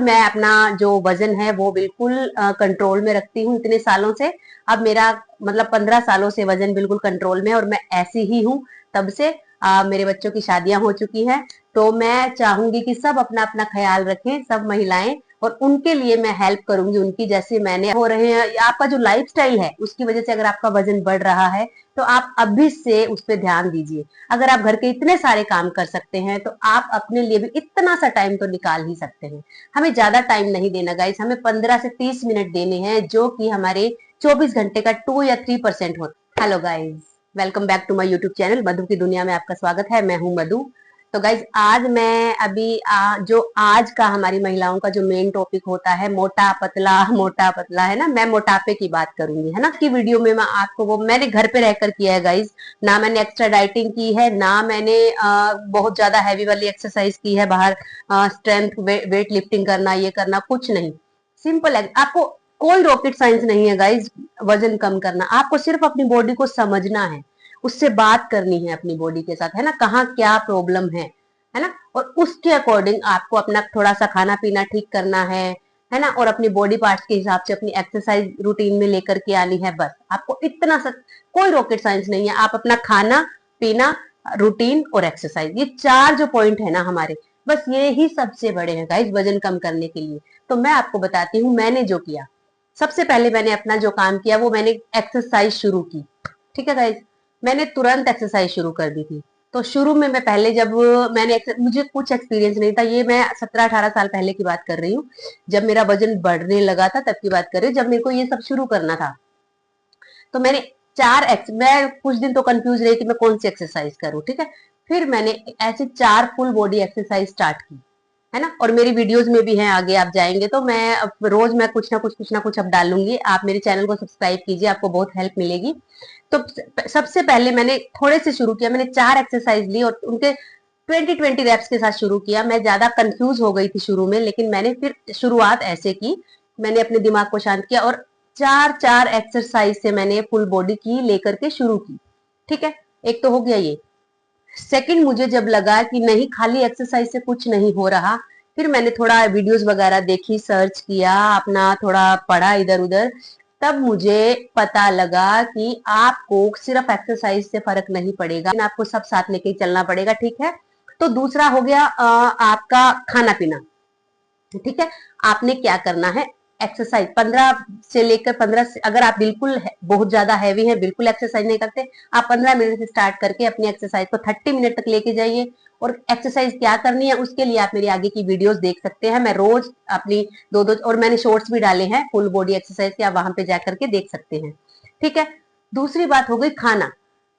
मैं अपना जो वजन है वो बिल्कुल कंट्रोल में रखती हूँ इतने सालों से। अब मेरा मतलब 15 सालों से वजन बिल्कुल कंट्रोल में है और मैं ऐसी ही हूँ तब से। मेरे बच्चों की शादियां हो चुकी हैं, तो मैं चाहूंगी कि सब अपना अपना ख्याल रखें, सब महिलाएं, और उनके लिए मैं हेल्प करूंगी उनकी, जैसे मैंने हो रहे हैं। आपका जो लाइफस्टाइल है उसकी वजह से अगर आपका वजन बढ़ रहा है तो आप अभी से उस पर ध्यान दीजिए। अगर आप घर के इतने सारे काम कर सकते हैं तो आप अपने लिए भी इतना सा टाइम तो निकाल ही सकते हैं। हमें ज्यादा टाइम नहीं देना गाइस, हमें 15 से 30 मिनट देने हैं, जो कि हमारे 24 घंटे का 2 या 3% होता है। Hello guys, welcome back to my YouTube channel Madhu की दुनिया में आपका स्वागत है। मैं हूं मधु। तो गाइज आज मैं अभी जो आज का हमारी महिलाओं का जो मेन टॉपिक होता है, मोटा पतला है ना, मैं मोटापे की बात करूंगी, है ना। की वीडियो में मैं आपको वो मैंने घर पे रहकर किया है गाइज। ना मैंने एक्स्ट्रा डाइटिंग की है, ना मैंने बहुत ज्यादा हैवी वाली एक्सरसाइज की है बाहर, स्ट्रेंथ वेट लिफ्टिंग करना, ये करना कुछ नहीं। सिंपल है, आपको कोई रॉकेट साइंस नहीं है गाइज। वजन कम करना, आपको सिर्फ अपनी बॉडी को समझना है, उससे बात करनी है अपनी बॉडी के साथ, है ना, कहाँ क्या प्रॉब्लम है ना, और उसके अकॉर्डिंग आपको अपना थोड़ा सा खाना पीना ठीक करना है ना, और अपनी बॉडी पार्ट्स के हिसाब से अपनी एक्सरसाइज रूटीन में लेकर के आनी है। बस आपको इतना सा, कोई रॉकेट साइंस नहीं है। आप अपना खाना पीना, रूटीन और एक्सरसाइज, ये चार जो पॉइंट है ना हमारे, बस ये ही सबसे बड़े हैं गाइस वजन कम करने के लिए। तो मैं आपको बताती हूँ मैंने जो किया। सबसे पहले मैंने अपना जो काम किया वो मैंने एक्सरसाइज शुरू की। ठीक है गाइस, मैंने तुरंत एक्सरसाइज शुरू कर दी थी। तो शुरू में मैं पहले जब मुझे कुछ एक्सपीरियंस नहीं था, ये मैं 17-18 साल पहले की बात कर रही हूँ, जब मेरा वजन बढ़ने लगा था तब की बात कर रही हूँ, जब मेरे को ये सब शुरू करना था। तो मैंने मैं कुछ दिन तो कंफ्यूज रही कि मैं कौन सी एक्सरसाइज करूँ, ठीक है। फिर मैंने ऐसे 4 फुल बॉडी एक्सरसाइज स्टार्ट की, है ना, और मेरी वीडियोस में भी हैं, आगे आप जाएंगे तो मैं रोज मैं कुछ ना कुछ अब डालूंगी। आप मेरे चैनल को सब्सक्राइब कीजिए, आपको बहुत हेल्प मिलेगी। तो सबसे पहले मैंने थोड़े से शुरू किया, मैंने 4 एक्सरसाइज ली और उनके 20-20 रेप्स के साथ शुरू किया। मैं ज्यादा कंफ्यूज हो गई थी शुरू में, लेकिन मैंने फिर शुरुआत ऐसे की, मैंने अपने दिमाग को शांत किया और 4-4 एक्सरसाइज से मैंने फुल बॉडी की लेकर के शुरू की। ठीक है, एक तो हो गया ये। सेकंड, मुझे जब लगा कि नहीं खाली एक्सरसाइज से कुछ नहीं हो रहा, फिर मैंने थोड़ा वीडियोस वगैरह देखी, सर्च किया, अपना थोड़ा पढ़ा इधर उधर। तब मुझे पता लगा कि आपको सिर्फ एक्सरसाइज से फर्क नहीं पड़ेगा, आपको सब साथ लेके चलना पड़ेगा। ठीक है, तो दूसरा हो गया आपका खाना पीना। ठीक है, आपने क्या करना है, एक्सरसाइज 15 से लेकर 15 से, अगर आप बिल्कुल बहुत ज्यादा हैवी है, बिल्कुल एक्सरसाइज नहीं करते, आप 15 मिनट से स्टार्ट करके अपनी एक्सरसाइज को 30 मिनट तक लेके जाइए। और एक्सरसाइज क्या करनी है उसके लिए आप मेरी आगे की वीडियोस देख सकते हैं। मैं रोज अपनी दो दो, और मैंने शॉर्ट्स भी डाले हैं फुल बॉडी एक्सरसाइज के, आप वहां पे जाकर के देख सकते हैं। ठीक है, दूसरी बात हो गई खाना।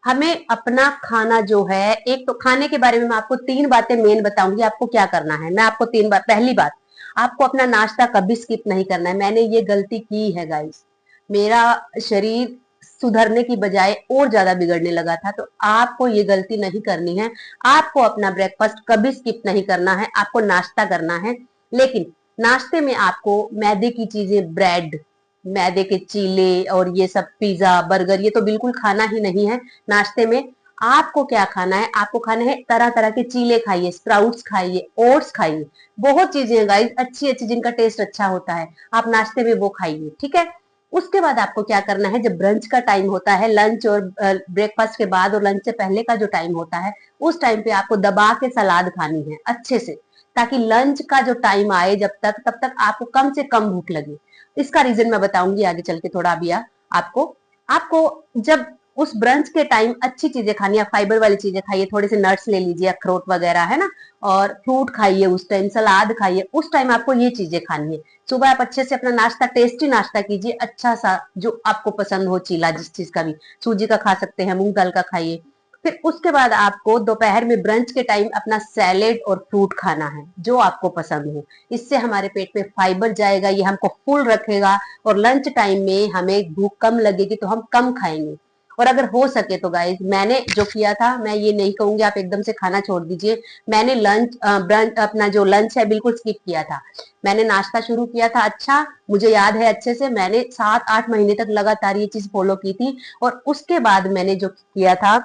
हमें अपना खाना जो है, एक तो खाने के बारे में मैं आपको 3 बातें मेन बताऊंगी आपको क्या करना है। मैं आपको 3 बात, पहली बात, आपको अपना नाश्ता कभी स्किप नहीं करना है। मैंने ये गलती की है गाइस, मेरा शरीर सुधरने की बजाय और ज्यादा बिगड़ने लगा था। तो आपको ये गलती नहीं करनी है। आपको अपना ब्रेकफास्ट कभी स्किप नहीं करना है, आपको नाश्ता करना है। लेकिन नाश्ते में आपको मैदे की चीजें, ब्रेड, मैदे के चीले और ये सब पिज्जा बर्गर, ये तो बिल्कुल खाना ही नहीं है नाश्ते में। आपको क्या खाना है, आपको खाना है तरह तरह के चीले खाइए, स्प्राउट्स खाइए, ओट्स खाइए, बहुत चीजें हैं गाइस अच्छी अच्छी जिनका टेस्ट अच्छा होता है, आप नाश्ते में वो खाइए। ठीक है, उसके बाद आपको क्या करना है, जब ब्रंच का टाइम होता है, लंच और ब्रेकफास्ट के बाद और लंच से पहले का जो टाइम होता है, उस टाइम पे आपको दबा के सलाद खानी है अच्छे से, ताकि लंच का जो टाइम आए जब तक, तब तक आपको कम से कम भूख लगे। इसका रीजन मैं बताऊंगी आगे चल के थोड़ा अभी। आपको आपको जब उस ब्रंच के टाइम अच्छी चीजें खानी है, फाइबर वाली चीजें खाइए, थोड़े से नट्स ले लीजिए, अखरोट वगैरह, है ना, और फ्रूट खाइए, उस टाइम सलाद खाइए, उस टाइम आपको ये चीजें खानी है। सुबह आप अच्छे से अपना नाश्ता, टेस्टी नाश्ता कीजिए, अच्छा सा जो आपको पसंद हो, चीला जिस चीज का भी, सूजी का खा सकते हैं, मूंग दाल का खाइए। फिर उसके बाद आपको दोपहर में ब्रंच के टाइम अपना सैलेड और फ्रूट खाना है जो आपको पसंद हो। इससे हमारे पेट में फाइबर जाएगा, ये हमको फुल रखेगा, और लंच टाइम में हमें भूख कम लगेगी तो हम कम खाएंगे। और अगर हो सके तो गाइज, मैंने जो किया था, मैं ये नहीं कहूंगी आप एकदम से खाना छोड़ दीजिए, मैंने लंच ब्रंच अपना जो लंच है बिल्कुल स्किप किया था। मैंने नाश्ता शुरू किया था, अच्छा मुझे याद है अच्छे से, मैंने 7-8 महीने तक लगातार ये चीज फॉलो की थी। और उसके बाद मैंने जो किया था,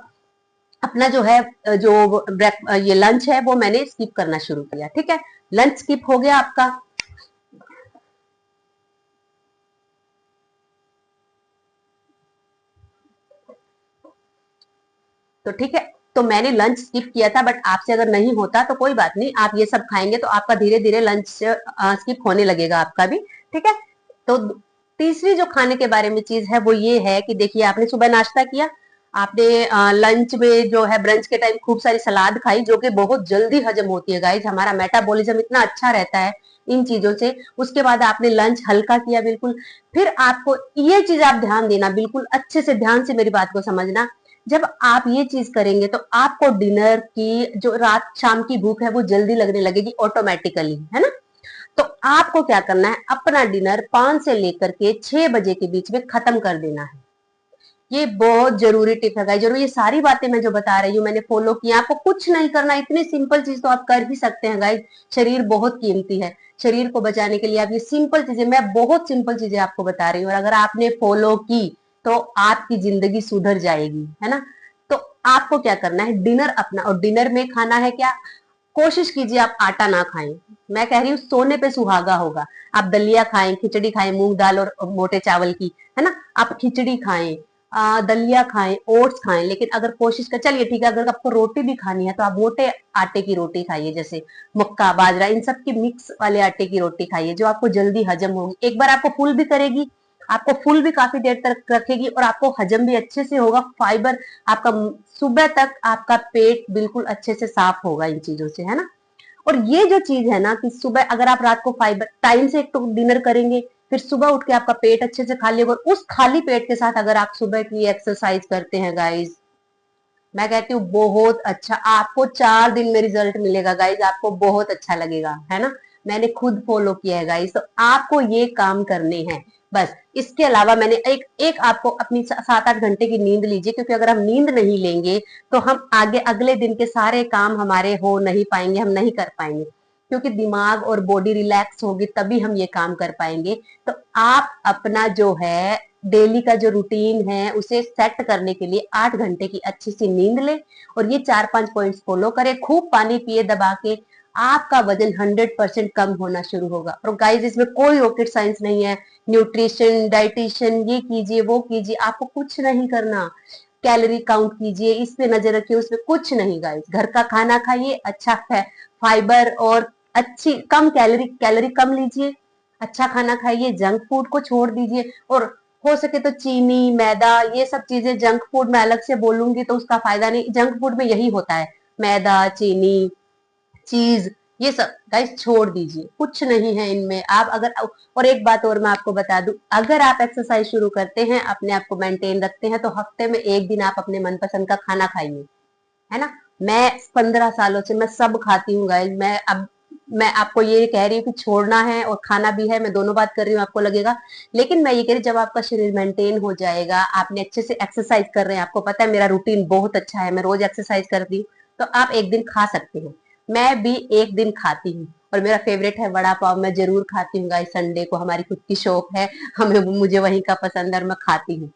अपना जो है जो ये लंच है वो मैंने स्किप करना शुरू किया। ठीक है, लंच स्किप हो गया आपका। तो ठीक है, तो मैंने लंच स्किप किया था, बट आपसे अगर नहीं होता तो कोई बात नहीं, आप ये सब खाएंगे तो आपका धीरे धीरे लंच स्किप होने लगेगा आपका भी। ठीक है, तो तीसरी जो खाने के बारे में चीज है वो ये है कि देखिए, आपने सुबह नाश्ता किया, आपने लंच में जो है ब्रंच के टाइम खूब सारी सलाद खाई, जो कि बहुत जल्दी हजम होती है गाइज, हमारा मेटाबॉलिज्म इतना अच्छा रहता है इन चीजों से। उसके बाद आपने लंच हल्का किया बिल्कुल। फिर आपको ये चीज आप ध्यान देना, बिल्कुल अच्छे से ध्यान से मेरी बात को समझना, जब आप ये चीज करेंगे तो आपको डिनर की जो रात शाम की भूख है वो जल्दी लगने लगेगी ऑटोमेटिकली, है ना। तो आपको क्या करना है, अपना डिनर 5 से लेकर के 6 बजे के बीच में खत्म कर देना है। ये बहुत जरूरी टिप है गाइस, जरूर ये सारी बातें मैं जो बता रही हूँ मैंने फॉलो किया, आपको कुछ नहीं करना, इतनी सिंपल चीज तो आप कर ही सकते हैं गाइस। शरीर बहुत कीमती है, शरीर को बचाने के लिए आप ये सिंपल चीजें, मैं बहुत सिंपल चीजें आपको बता रही हूँ, और अगर आपने फॉलो की तो आपकी जिंदगी सुधर जाएगी, है ना। तो आपको क्या करना है, डिनर अपना, और डिनर में खाना है क्या, कोशिश कीजिए आप आटा ना खाएं। मैं कह रही हूँ सोने पे सुहागा होगा। आप दलिया खाएं, खिचड़ी खाएं, मूंग दाल और मोटे चावल की, है ना, आप खिचड़ी खाएं, दलिया खाएं, ओट्स खाएं, लेकिन अगर कोशिश कर, चलिए ठीक है, अगर आपको रोटी भी खानी है तो आप मोटे आटे की रोटी खाइए, जैसे मक्का बाजरा इन सब की मिक्स वाले आटे की रोटी खाइए, जो आपको जल्दी हजम होगी, एक बार आपको फुल भी करेगी, आपको फुल भी काफी देर तक रखेगी, और आपको हजम भी अच्छे से होगा, फाइबर आपका सुबह तक आपका पेट बिल्कुल अच्छे से साफ होगा इन चीजों से, है ना। और ये जो चीज है ना कि सुबह अगर आप रात को फाइबर टाइम से एक तो डिनर करेंगे, फिर सुबह उठ के आपका पेट अच्छे से खाली होगा, उस खाली पेट के साथ अगर आप सुबह की एक्सरसाइज करते हैं गाइज, मैं कहती हूँ बहुत अच्छा, आपको 4 दिन में रिजल्ट मिलेगा गाइज, आपको बहुत अच्छा लगेगा, है ना। मैंने खुद फॉलो किया है गाइज, तो आपको ये काम करने हैं बस। इसके अलावा मैंने एक एक आपको अपनी 7-8 घंटे की नींद लीजिए, क्योंकि अगर हम नींद नहीं लेंगे तो हम आगे अगले दिन के सारे काम हमारे हो नहीं पाएंगे, हम नहीं कर पाएंगे, क्योंकि दिमाग और बॉडी रिलैक्स होगी तभी हम ये काम कर पाएंगे। तो आप अपना जो है डेली का जो रूटीन है उसे सेट करने के लिए 8 घंटे की अच्छी सी नींद ले, और ये 4-5 पॉइंट्स फॉलो करें, खूब पानी पिए दबा के, आपका वजन 100% कम होना शुरू होगा। और गाइस, इसमें कोई रॉकेट साइंस नहीं है, न्यूट्रिशन डाइटिशियन ये कीजिए वो कीजिए, आपको कुछ नहीं करना, कैलोरी काउंट कीजिए, इस पे नजर रखिए, उसमें कुछ नहीं गाइस, घर का खाना खाइए, अच्छा फाइबर और अच्छी कम कैलोरी कैलोरी कम लीजिए, अच्छा खाना खाइए, जंक फूड को छोड़ दीजिए, और हो सके तो चीनी मैदा ये सब चीजें, जंक फूड में अलग से बोलूंगी तो उसका फायदा नहीं, जंक फूड में यही होता है, मैदा चीनी चीज ये सब गाइस छोड़ दीजिए, कुछ नहीं है इनमें। आप अगर, और एक बात और मैं आपको बता दूं, अगर आप एक्सरसाइज शुरू करते हैं, अपने आप को मेंटेन रखते हैं, तो हफ्ते में एक दिन आप अपने मनपसंद का खाना खाइए, है ना। मैं 15 सालों से मैं सब खाती हूँ गाइस, मैं आपको ये कह रही हूँ कि छोड़ना है और खाना भी है, मैं दोनों बात कर रही हूँ, आपको लगेगा, लेकिन मैं ये कह रही हूँ जब आपका शरीर मेंटेन हो जाएगा, आपने अच्छे से एक्सरसाइज कर रहे हैं, आपको पता है मेरा रूटीन बहुत अच्छा है, मैं रोज एक्सरसाइज करती हूँ, तो आप एक दिन खा सकते हैं। मैं भी एक दिन खाती हूँ, और मेरा फेवरेट है वड़ा पाव, मैं जरूर खाती हूँ गाइस, संडे को हमारी खुद की शॉप है, हमें मुझे वहीं का पसंद है और मैं खाती हूँ।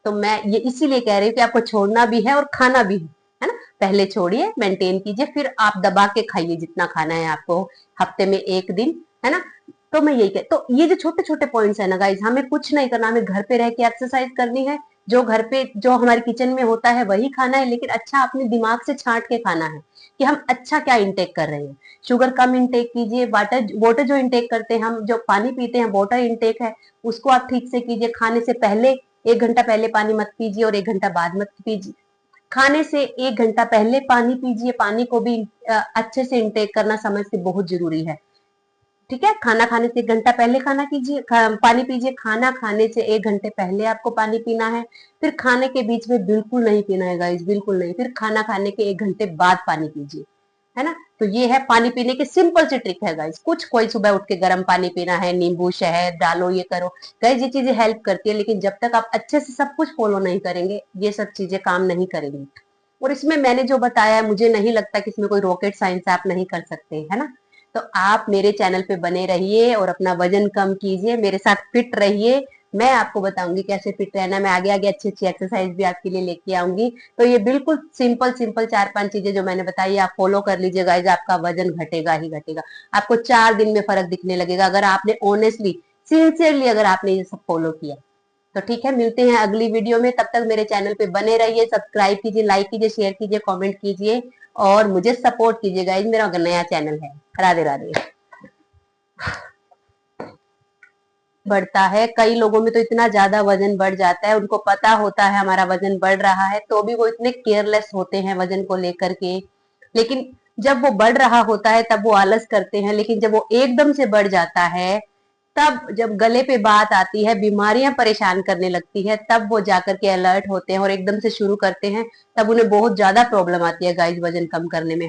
तो मैं ये इसीलिए कह रही हूँ कि आपको छोड़ना भी है और खाना भी है ना। पहले छोड़िए, मेंटेन कीजिए, फिर आप दबा के खाइए जितना खाना है आपको, हफ्ते में एक दिन, है ना। तो मैं यही कह, तो ये जो छोटे छोटे पॉइंट्स है ना गाइज, हमें कुछ नहीं करना, हमें घर पे रह के एक्सरसाइज करनी है, जो घर पे जो हमारे किचन में होता है वही खाना है, लेकिन अच्छा अपने दिमाग से छांट के खाना है कि हम अच्छा क्या इंटेक कर रहे हैं। शुगर कम इंटेक कीजिए, वाटर वाटर जो इंटेक करते हैं हम, जो पानी पीते हैं वाटर इंटेक है, उसको आप ठीक से कीजिए। खाने से पहले 1 घंटा पहले पानी मत पीजिए और 1 घंटा बाद मत पीजिए, खाने से 1 घंटा पहले पानी पीजिए, पानी को भी अच्छे से इंटेक करना समय से बहुत जरूरी है। ठीक है, खाना खाने से 1 घंटा पहले खाना कीजिए, पानी पीजिए, खाना खाने से 1 घंटे पहले आपको पानी पीना है, फिर खाने के बीच में बिल्कुल नहीं पीना है गाइस, बिल्कुल नहीं, फिर खाना खाने के 1 घंटे बाद पानी पीजिए, है ना। तो ये है पानी पीने की सिंपल सी ट्रिक है गाइस, कुछ कोई सुबह उठ के गर्म पानी पीना है, नींबू शहद डालो, ये करो गाइस, ये चीजें हेल्प करती है, लेकिन जब तक आप अच्छे से सब कुछ फॉलो नहीं करेंगे ये सब चीजें काम नहीं करेंगी। और इसमें मैंने जो बताया है, मुझे नहीं लगता कि इसमें कोई रॉकेट साइंस आप नहीं कर सकते, है ना। तो आप मेरे चैनल पे बने रहिए और अपना वजन कम कीजिए, मेरे साथ फिट रहिए, मैं आपको बताऊंगी कैसे फिट रहना। मैं आगे आगे अच्छी अच्छी एक्सरसाइज भी आपके लिए लेके आऊंगी। तो ये बिल्कुल सिंपल सिंपल 4-5 चीजें जो मैंने बताई आप फॉलो कर लीजिए गाइज, आपका वजन घटेगा ही घटेगा। आपको 4 दिन में फर्क दिखने लगेगा अगर आपने ऑनेस्टली सिंसियरली अगर आपने ये सब फॉलो किया। तो ठीक है, मिलते हैं अगली वीडियो में। तब तक मेरे चैनल पे बने रहिए, सब्सक्राइब कीजिए, लाइक कीजिए, शेयर कीजिए, कमेंट कीजिए और मुझे सपोर्ट कीजिए गाइज। मेरा नया चैनल है। राधे राधे। बढ़ता है, कई लोगों में तो इतना ज्यादा वजन बढ़ जाता है, उनको पता होता है हमारा वजन बढ़ रहा है तो भी वो इतने केयरलेस होते हैं वजन को लेकर के। लेकिन जब वो बढ़ रहा होता है तब वो आलस करते हैं, लेकिन जब वो एकदम से बढ़ जाता है, तब जब गले पे बात आती है, बीमारियां परेशान करने लगती है, तब वो जाकर के अलर्ट होते हैं और एकदम से शुरू करते हैं, तब उन्हें बहुत ज्यादा प्रॉब्लम आती है गाइस वजन कम करने में, है ना।